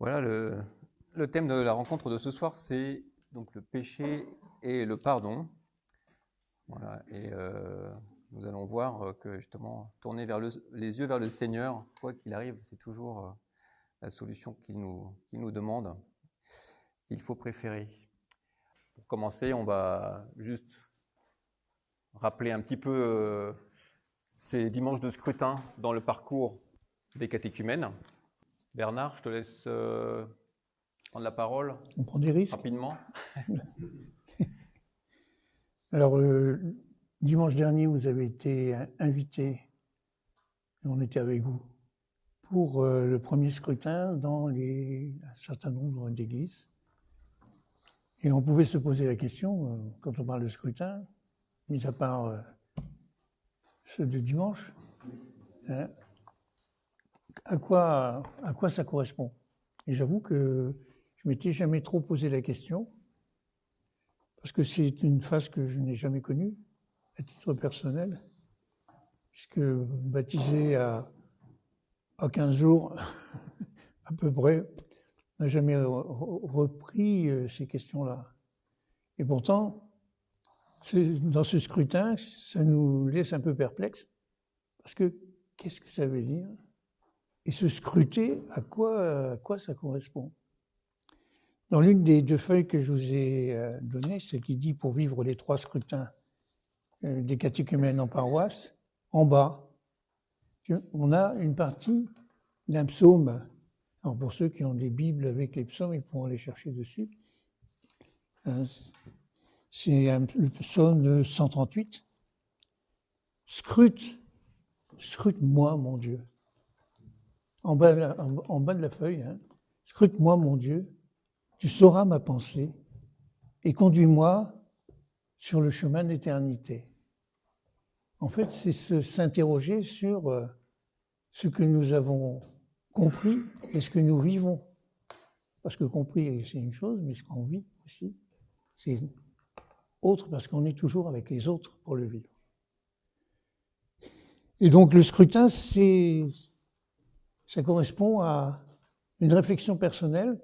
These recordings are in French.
Voilà, le thème de la rencontre de ce soir, c'est donc le péché et le pardon. Voilà, et nous allons voir que justement, tourner les yeux vers le Seigneur, quoi qu'il arrive, c'est toujours la solution qu'il nous demande, qu'il faut préférer. Pour commencer, on va juste rappeler un petit peu ces dimanches de scrutin dans le parcours des catéchumènes. Bernard, je te laisse prendre la parole. On prend des risques. Rapidement. Alors, dimanche dernier, vous avez été invité, et on était avec vous, pour le premier scrutin dans un certain nombre d'églises. Et on pouvait se poser la question, quand on parle de scrutin, mis à part ceux de dimanche, à quoi ça correspond. Et j'avoue que je m'étais jamais trop posé la question, parce que c'est une phase que je n'ai jamais connue, à titre personnel, puisque baptisé à 15 jours, à peu près, n'a jamais repris ces questions-là. Et pourtant, dans ce scrutin, ça nous laisse un peu perplexes, parce que qu'est-ce que ça veut dire? Et se scruter, à quoi ça correspond? Dans l'une des deux feuilles que je vous ai données, celle qui dit pour vivre les 3 scrutins des catéchumènes en paroisse, en bas, on a une partie d'un psaume. Alors pour ceux qui ont des Bibles avec les psaumes, ils pourront les chercher dessus. C'est le psaume 138. Scrute-moi, mon Dieu. En bas de la feuille, scrute-moi, mon Dieu, tu sauras ma pensée et conduis-moi sur le chemin d'éternité. En fait, c'est s'interroger sur ce que nous avons compris et ce que nous vivons. Parce que compris, c'est une chose, mais ce qu'on vit aussi, c'est autre, parce qu'on est toujours avec les autres pour le vivre. Et donc le scrutin, ça correspond à une réflexion personnelle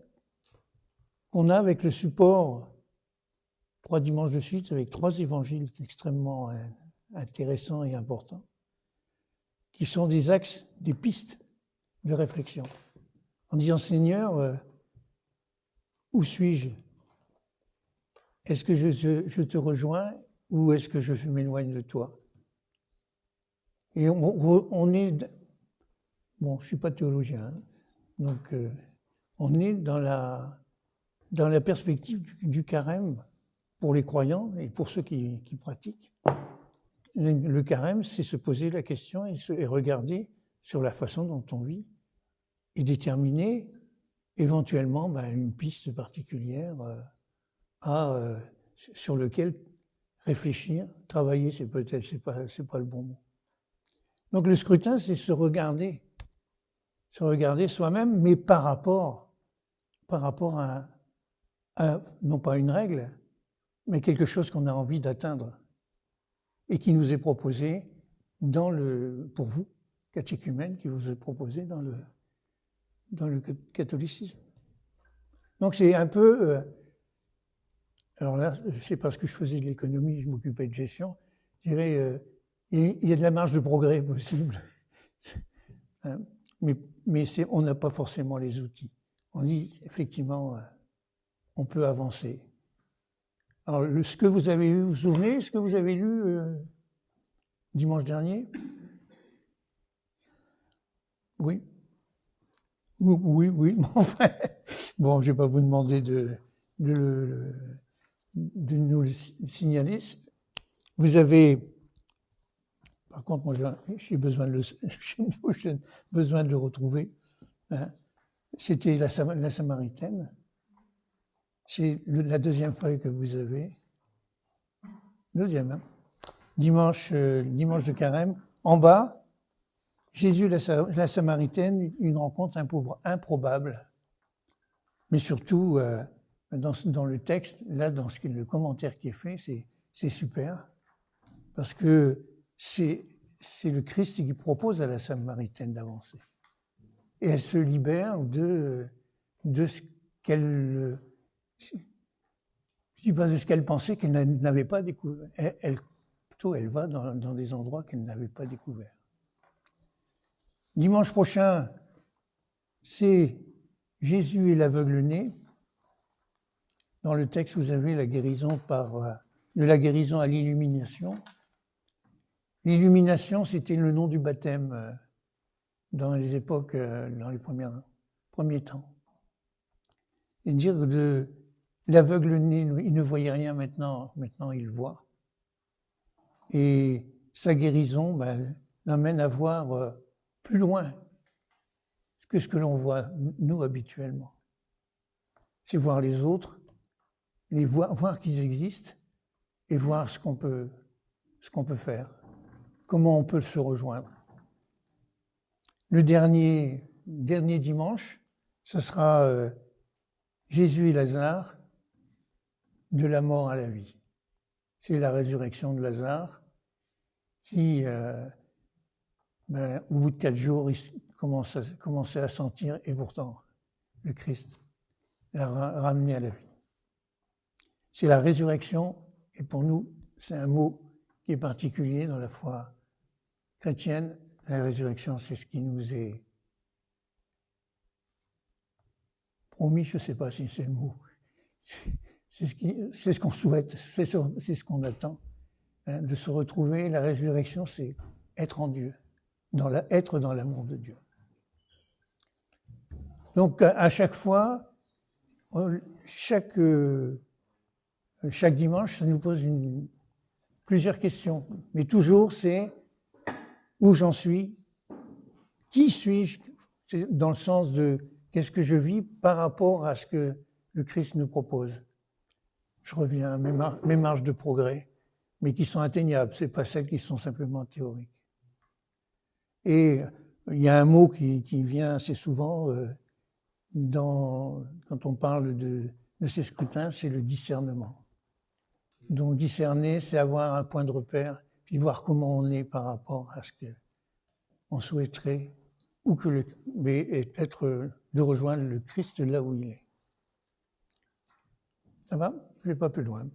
qu'on a avec le support 3 dimanches de suite, avec 3 évangiles extrêmement intéressants et importants, qui sont des axes, des pistes de réflexion. En disant, Seigneur, où suis-je? Est-ce que je te rejoins ou est-ce que je m'éloigne de toi? Et on est... Bon, je suis pas théologien, donc on est dans la perspective du carême pour les croyants et pour ceux qui pratiquent. Le carême, c'est se poser la question et regarder sur la façon dont on vit et déterminer éventuellement une piste particulière sur lequel réfléchir, travailler, c'est pas le bon mot. Donc le scrutin, c'est se regarder soi-même, mais par rapport à non pas une règle, mais quelque chose qu'on a envie d'atteindre et qui nous est proposé pour vous, catéchumènes, qui vous est proposé dans le catholicisme. Donc c'est un peu... alors là, c'est parce que je faisais de l'économie, je m'occupais de gestion, je dirais, il y a de la marge de progrès possible. Mais on n'a pas forcément les outils. On dit, effectivement, on peut avancer. Alors, ce que vous avez lu, vous vous souvenez, ce que vous avez lu dimanche dernier? Oui. Oui. Enfin, bon, je vais pas vous demander de nous le signaler. Vous avez... Par contre, moi, j'ai besoin de le retrouver. C'était la Samaritaine. C'est la deuxième feuille que vous avez. Deuxième, dimanche de carême. En bas, Jésus, la Samaritaine, une rencontre improbable. Mais surtout, dans le texte, là, dans le commentaire qui est fait, c'est super. Parce que c'est le Christ qui propose à la Samaritaine d'avancer. Et elle se libère de de ce qu'elle, je dis pas de ce qu'elle pensait qu'elle n'avait pas découvert. Plutôt, elle va dans des endroits qu'elle n'avait pas découverts. Dimanche prochain, c'est Jésus et l'aveugle-né. Dans le texte, vous avez la guérison de la guérison à l'illumination. L'illumination, c'était le nom du baptême dans les époques, dans les premiers temps. Et dire de l'aveugle-né, il ne voyait rien maintenant il voit. Et sa guérison l'amène à voir plus loin que ce que l'on voit, nous, habituellement. C'est voir les autres, voir qu'ils existent et voir ce qu'on peut faire, comment on peut se rejoindre. Le dernier dimanche, ce sera Jésus et Lazare, de la mort à la vie. C'est la résurrection de Lazare qui, au bout de 4 jours, il commençait à sentir, et pourtant, le Christ l'a ramené à la vie. C'est la résurrection, et pour nous, c'est un mot qui est particulier dans la foi chrétienne. La résurrection, c'est ce qui nous est promis, je ne sais pas si c'est le mot. C'est ce qu'on souhaite, c'est ce qu'on attend, hein, de se retrouver. La résurrection, c'est être en Dieu, être dans l'amour de Dieu. Donc, à chaque fois, chaque dimanche, ça nous pose plusieurs questions. Mais toujours, c'est où j'en suis, qui suis-je, c'est dans le sens de qu'est-ce que je vis par rapport à ce que le Christ nous propose. Je reviens à mes marges de progrès, mais qui sont atteignables, c'est pas celles qui sont simplement théoriques. Et il y a un mot qui vient assez souvent quand on parle de ces scrutins, c'est le discernement. Donc discerner, c'est avoir un point de repère, puis voir comment on est par rapport à ce que on souhaiterait, mais être de rejoindre le Christ là où il est. Ça va? Je vais pas plus loin.